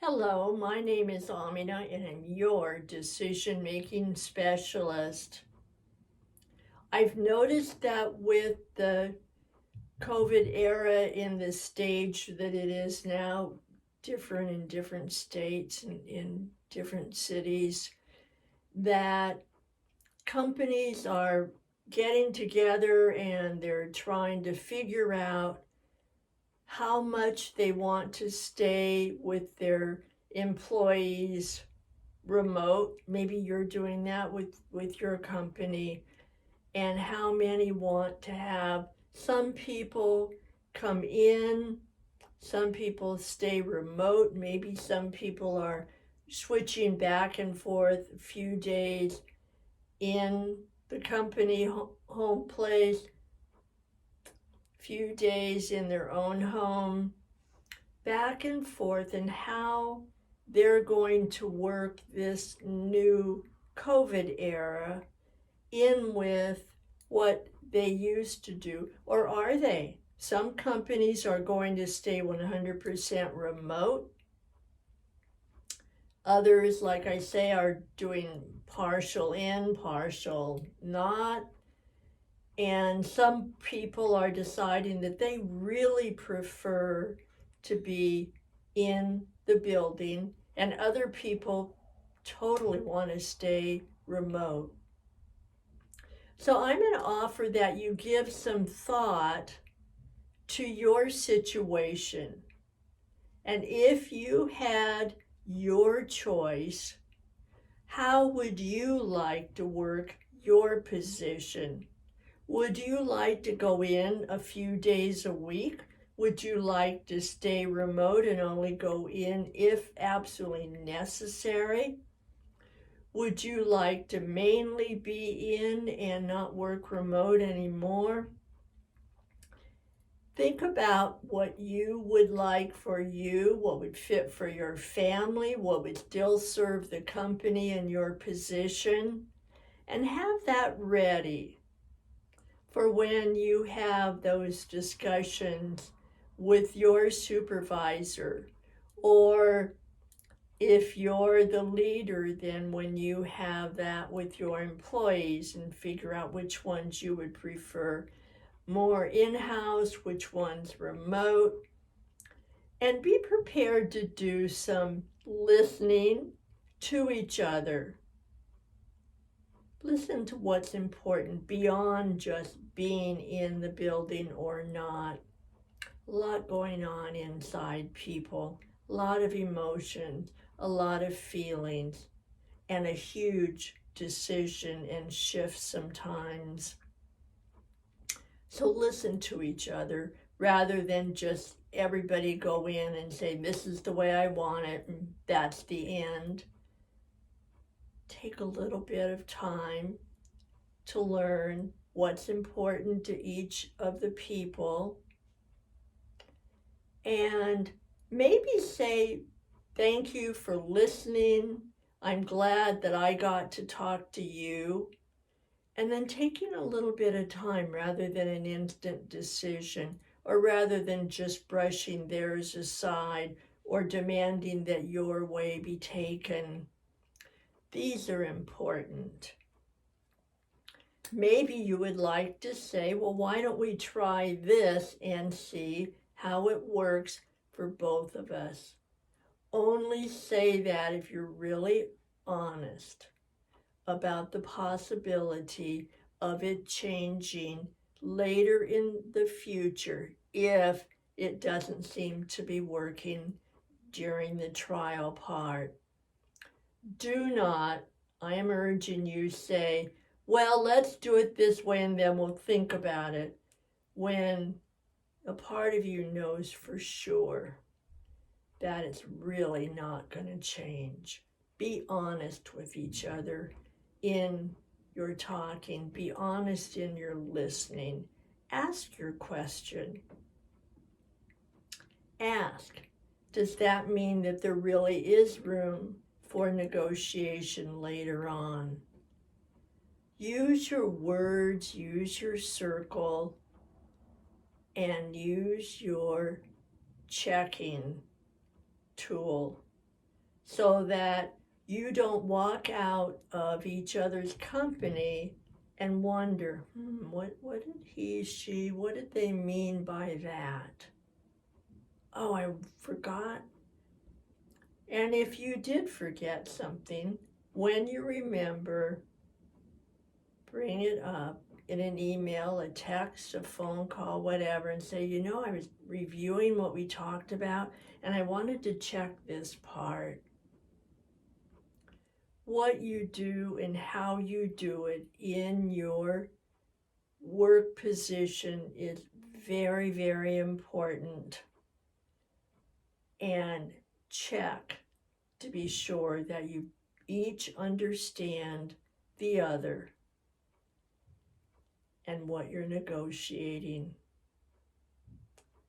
Hello, my name is Amina and I'm your decision-making specialist. I've noticed that with the COVID era in the stage that it is now, different in different states and in different cities, that companies are getting together and they're trying to figure out how much they want to stay with their employees remote. Maybe you're doing that with your company, and how many want to have some people come in, some people stay remote, maybe some people are switching back and forth a few days in the company home place, few days in their own home, back and forth, and how they're going to work this new COVID era in with what they used to do. Or are they? Some companies are going to stay 100% remote. Others, like I say, are doing partial in, partial not. And some people are deciding that they really prefer to be in the building, and other people totally want to stay remote. So I'm going to offer that you give some thought to your situation. And if you had your choice, how would you like to work your position? Would you like to go in a few days a week? Would you like to stay remote and only go in if absolutely necessary? Would you like to mainly be in and not work remote anymore? Think about what you would like for you, what would fit for your family, what would still serve the company and your position, and have that ready for when you have those discussions with your supervisor, or if you're the leader, then when you have that with your employees and figure out which ones you would prefer more in-house, which ones remote, and be prepared to do some listening to each other. Listen to what's important beyond just being in the building or not. A lot going on inside people, a lot of emotions, a lot of feelings, and a huge decision and shift sometimes. So listen to each other rather than just everybody go in and say, this is the way I want it, and that's the end. Take a little bit of time to learn what's important to each of the people, and maybe say, thank you for listening. I'm glad that I got to talk to you. And then taking a little bit of time rather than an instant decision, or rather than just brushing theirs aside or demanding that your way be taken. These are important. Maybe you would like to say, well, why don't we try this and see how it works for both of us? Only say that if you're really honest about the possibility of it changing later in the future if it doesn't seem to be working during the trial part. Do not, I am urging you, say, well, let's do it this way and then we'll think about it, when a part of you knows for sure that it's really not going to change. Be honest with each other in your talking. Be honest in your listening. Ask your question. Ask, does that mean that there really is room for negotiation later on? Use your words, use your circle, and use your checking tool so that you don't walk out of each other's company and wonder, what did what did they mean by that? Oh, I forgot. And if you did forget something, when you remember, bring it up in an email, a text, a phone call, whatever, and say, I was reviewing what we talked about and I wanted to check this part. What you do and how you do it in your work position is very, very important. And check to be sure that you each understand the other and what you're negotiating.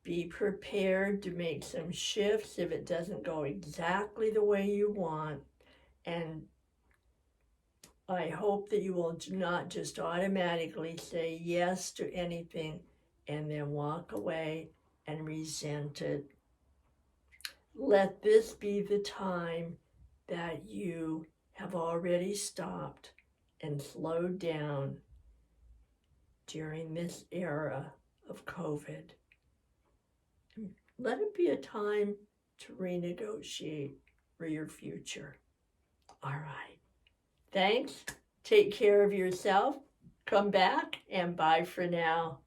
Be prepared to make some shifts if it doesn't go exactly the way you want. And I hope that you will not just automatically say yes to anything and then walk away and resent it. Let this be the time that you have already stopped and slowed down during this era of COVID. Let it be a time to renegotiate for your future. All right. Thanks. Take care of yourself. Come back and bye for now.